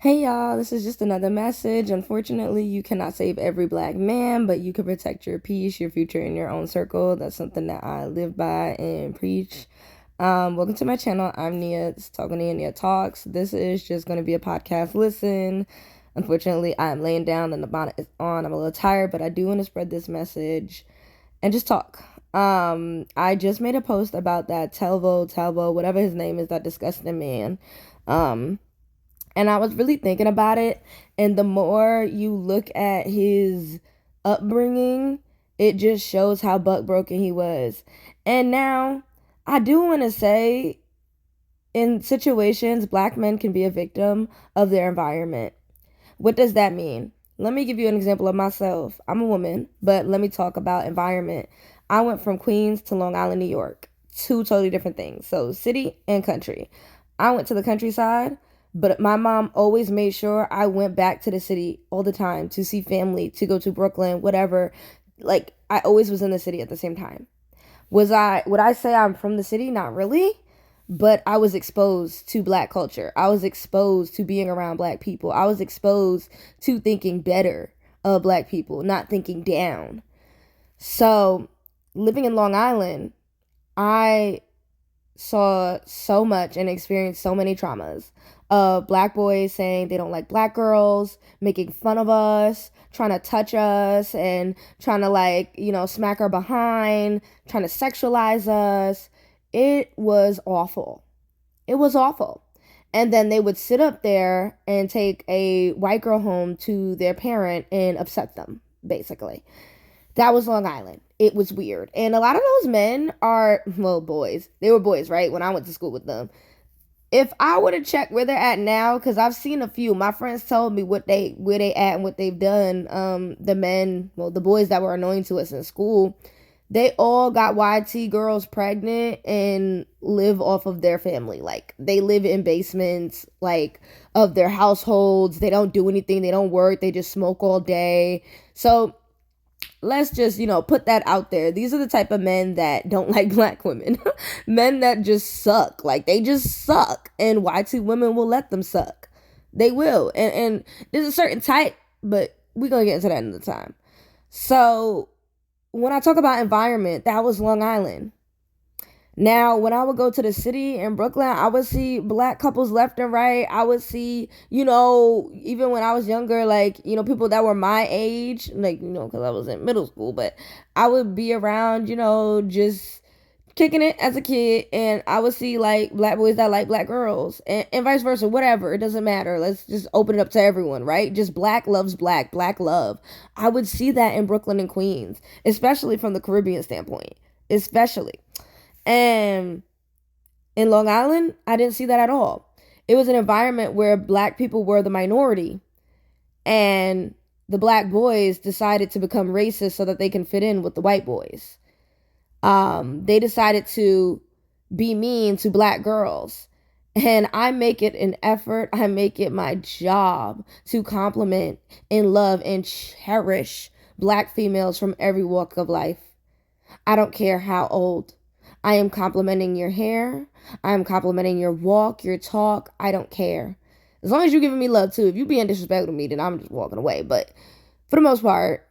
Hey y'all, this is just another message. Unfortunately, you cannot save every black man, but you can protect your peace, your future, and your own circle. That's something that I live by and preach. Welcome to my channel. I'm Nia. It's Talking Nia Talks. This is just going to be a podcast listen. Unfortunately, I'm laying down and the bonnet is on. I'm a little tired, but I do want to spread this message and just talk. I just made a post about that Talvo, whatever his name is, that disgusting man. Um, and I was really thinking about it. And the more you look at his upbringing, it just shows how buck broken he was. And now, I do want to say, in situations, black men can be a victim of their environment. What does that mean? Let me give you an example of myself. I'm a woman, but let me talk about environment. I went from Queens to Long Island, New York. Two totally different things. So, city and country. I went to the countryside, but my mom always made sure I went back to the city all the time to see family, to go to Brooklyn, whatever. Like, I always was in the city at the same time. Would I say I'm from the city? Not really, but I was exposed to black culture. I was exposed to being around black people. I was exposed to thinking better of black people, not thinking down. So, living in Long Island, I saw so much and experienced so many traumas of black boys saying they don't like black girls, making fun of us, trying to touch us, and trying to, smack our behind, trying to sexualize us. It was awful. It was awful. And then they would sit up there and take a white girl home to their parent and upset them, basically. That was Long Island. It was weird. And a lot of those men are, well, boys. They were boys, right? When I went to school with them. If I were to check where they're at now, because I've seen a few, my friends told me where they at and what they've done. The men, well, the boys that were annoying to us in school, they all got YT girls pregnant and live off of their family. Like, they live in basements, like, of their households. They don't do anything. They don't work. They just smoke all day. So let's just, put that out there. These are the type of men that don't like black women. Men that just suck. Like, they just suck. And YT women will let them suck. They will. And there's a certain type, but we're going to get into that another time. So, when I talk about environment, that was Long Island. Now, when I would go to the city in Brooklyn, I would see black couples left and right. I would see, even when I was younger, people that were my age, because I was in middle school, but I would be around, just kicking it as a kid, and I would see, like, black boys that like black girls, and vice versa, whatever. It doesn't matter. Let's just open it up to everyone, right? Just black loves black love. I would see that in Brooklyn and Queens, especially from the Caribbean standpoint, especially. And in Long Island, I didn't see that at all. It was an environment where black people were the minority, and the black boys decided to become racist so that they can fit in with the white boys. They decided to be mean to black girls. And I make it an effort, I make it my job to compliment and love and cherish black females from every walk of life. I don't care how old. I am complimenting your hair. I am complimenting your walk, your talk. I don't care. As long as you're giving me love too. If you're being disrespectful to me, then I'm just walking away. But for the most part,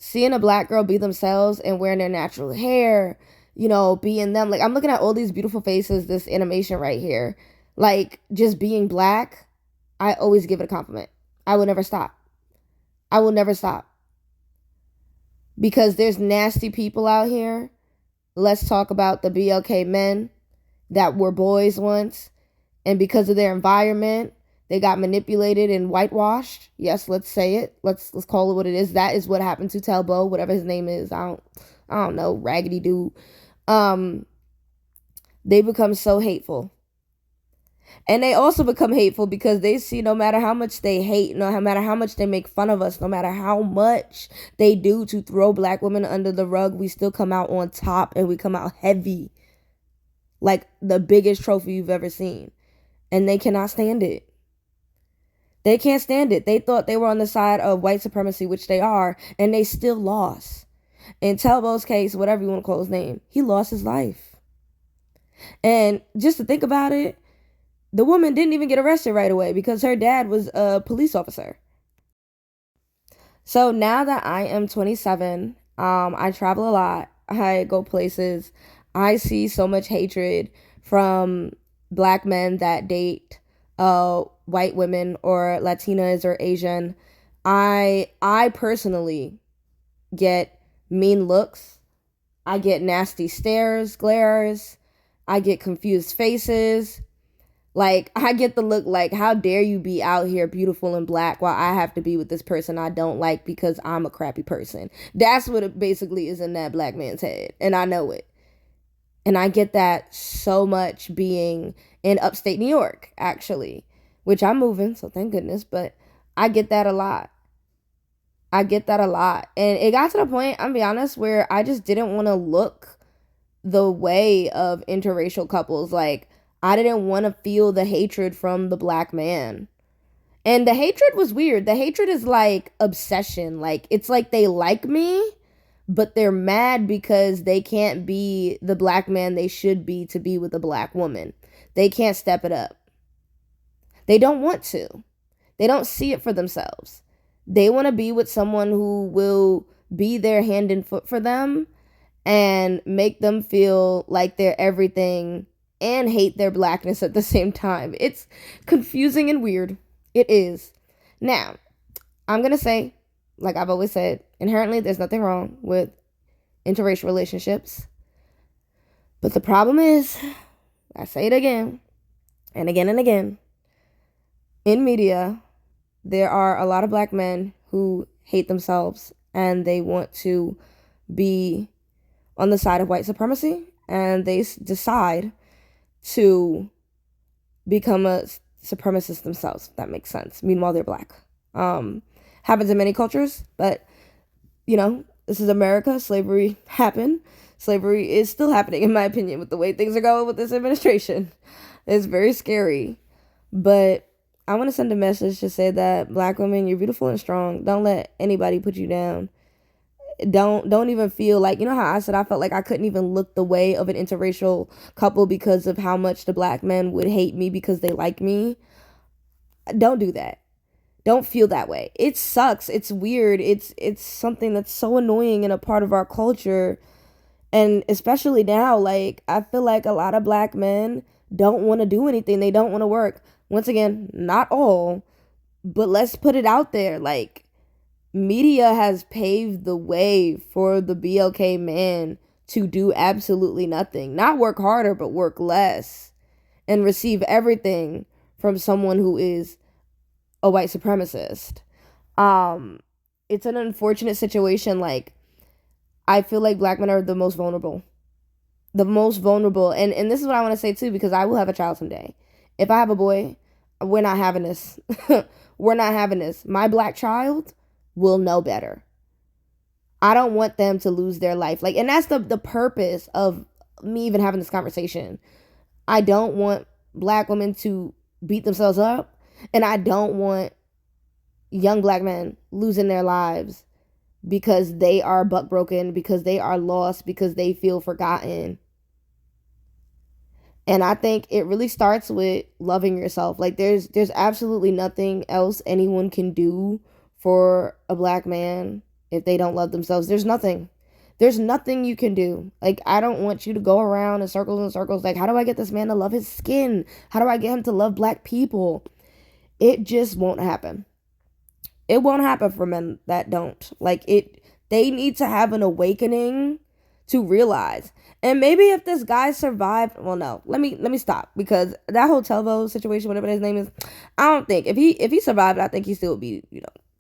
seeing a black girl be themselves and wearing their natural hair, being them. Like, I'm looking at all these beautiful faces, this animation right here. Like, just being black, I always give it a compliment. I will never stop. I will never stop. Because there's nasty people out here. Let's talk about the BLK men that were boys once, and because of their environment, they got manipulated and whitewashed. Yes, let's say it. Let's call it what it is. That is what happened to Talbo, whatever his name is. I don't know, raggedy dude. They become so hateful. And they also become hateful because they see no matter how much they hate, no matter how much they make fun of us, no matter how much they do to throw black women under the rug, we still come out on top, and we come out heavy. Like the biggest trophy you've ever seen. And they cannot stand it. They can't stand it. They thought they were on the side of white supremacy, which they are, and they still lost. In Talbo's case, whatever you want to call his name, he lost his life. And just to think about it, the woman didn't even get arrested right away because her dad was a police officer. So now that I am 27, I travel a lot. I go places. I see so much hatred from black men that date white women or Latinas or Asian. I personally get mean looks. I get nasty stares, glares. I get confused faces. Like, I get the look like, how dare you be out here beautiful and black while I have to be with this person I don't like because I'm a crappy person. That's what it basically is in that black man's head. And I know it. And I get that so much being in upstate New York, actually, which I'm moving, so thank goodness. But I get that a lot. I get that a lot. And it got to the point, I'm be honest, where I just didn't want to look the way of interracial couples. Like, I didn't want to feel the hatred from the black man. And the hatred was weird. The hatred is like obsession. Like, it's like they like me, but they're mad because they can't be the black man they should be to be with a black woman. They can't step it up. They don't want to. They don't see it for themselves. They want to be with someone who will be their hand and foot for them and make them feel like they're everything and hate their blackness at the same time. It's confusing and weird. It is. Now, I'm going to say, like I've always said, inherently there's nothing wrong with interracial relationships. But the problem is, I say it again and again and again, in media, there are a lot of black men who hate themselves and they want to be on the side of white supremacy, and they decide to become a supremacist themselves, if that makes sense. Meanwhile, they're black. Happens in many cultures, but, you know, this is America. Slavery happened. Slavery is still happening, in my opinion, with the way things are going with this administration. It's very scary. But I want to send a message to say that black women, you're beautiful and strong. Don't let anybody put you down. Don't even feel like, you know how I said I felt like I couldn't even look the way of an interracial couple because of how much the black men would hate me because they like me. Don't do that. Don't feel that way. It sucks. It's weird. It's something that's so annoying and a part of our culture. And especially now, like, I feel like a lot of black men don't want to do anything. They don't want to work. Once again, not all, but let's put it out there. Like, media has paved the way for the BLK man to do absolutely nothing. Not work harder, but work less. And receive everything from someone who is a white supremacist. It's an unfortunate situation. Like, I feel like black men are the most vulnerable. The most vulnerable. And this is what I want to say too, because I will have a child someday. If I have a boy, we're not having this. We're not having this. My black child will know better. I don't want them to lose their life. Like, and that's the purpose of me even having this conversation. I don't want black women to beat themselves up, and I don't want young black men losing their lives because they are buck broken, because they are lost, because they feel forgotten. And I think it really starts with loving yourself. Like, there's absolutely nothing else anyone can do for a black man if they don't love themselves. There's nothing you can do. Like, I don't want you to go around in circles and circles like, how do I get this man to love his skin? How do I get him to love black people? It just won't happen. It won't happen for men that don't. Like, they need to have an awakening to realize. And maybe if this guy survived, well, no, let me stop, because that whole Telvo situation, whatever his name is, I don't think if he survived, I think he still would be,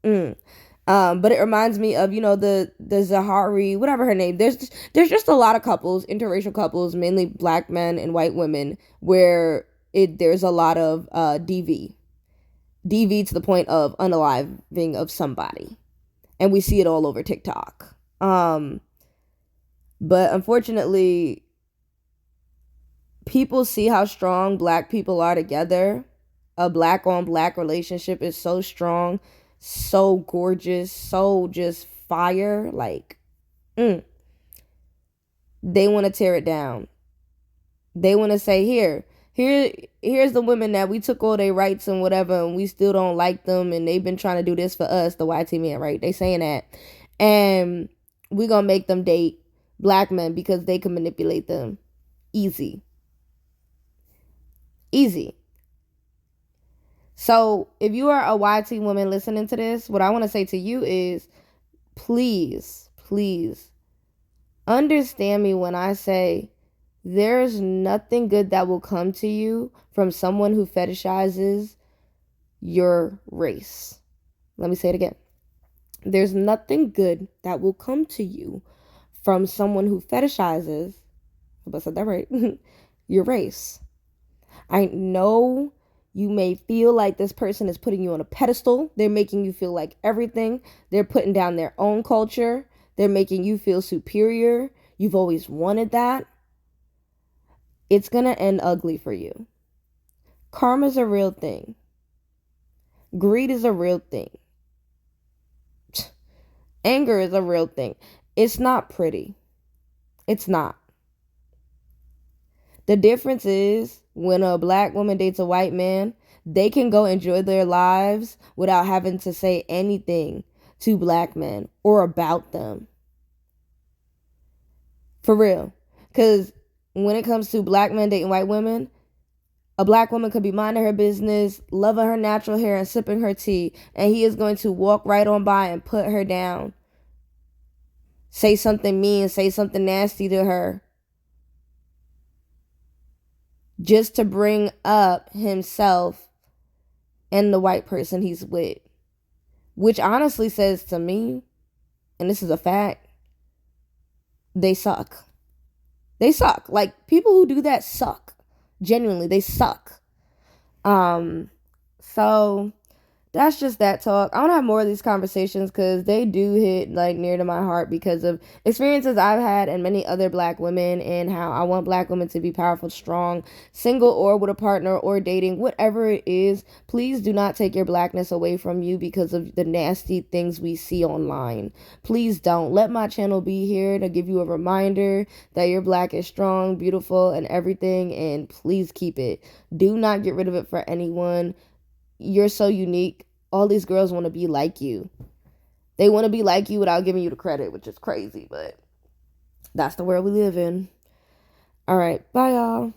but it reminds me of, the Zahari, whatever her name. There's just a lot of couples, interracial couples, mainly black men and white women, where there's a lot of DV to the point of unaliving of somebody, and we see it all over TikTok. But unfortunately, people see how strong black people are together. A black on black relationship is so strong, so gorgeous, so just fire. Like, they want to tear it down. They want to say, here, Here's the women that we took all their rights and whatever, and we still don't like them, and they've been trying to do this for us, the YT men, right? They saying that, and we gonna make them date black men because they can manipulate them. Easy. So if you are a YT woman listening to this, what I want to say to you is, please understand me when I say there's nothing good that will come to you from someone who fetishizes your race. Let me say it again. There's nothing good that will come to you from someone who fetishizes, I said that right, your race. I know you may feel like this person is putting you on a pedestal. They're making you feel like everything. They're putting down their own culture. They're making you feel superior. You've always wanted that. It's going to end ugly for you. Karma's a real thing. Greed is a real thing. Anger is a real thing. It's not pretty. It's not. The difference is when a black woman dates a white man, they can go enjoy their lives without having to say anything to black men or about them. For real. Because when it comes to black men dating white women, a black woman could be minding her business, loving her natural hair and sipping her tea, and he is going to walk right on by and put her down. Say something mean, say something nasty to her, just to bring up himself and the white person he's with. Which honestly says to me, and this is a fact, they suck. They suck. Like, people who do that suck. Genuinely, they suck. So that's just that talk. I want to have more of these conversations because they do hit like near to my heart because of experiences I've had and many other black women, and how I want black women to be powerful, strong, single or with a partner or dating, whatever it is. Please do not take your blackness away from you because of the nasty things we see online. Please don't. Let my channel be here to give you a reminder that your black is strong, beautiful, and everything, and please keep it. Do not get rid of it for anyone. You're so unique. All these girls want to be like you. They want to be like you without giving you the credit, which is crazy, but that's the world we live in. All right, bye y'all.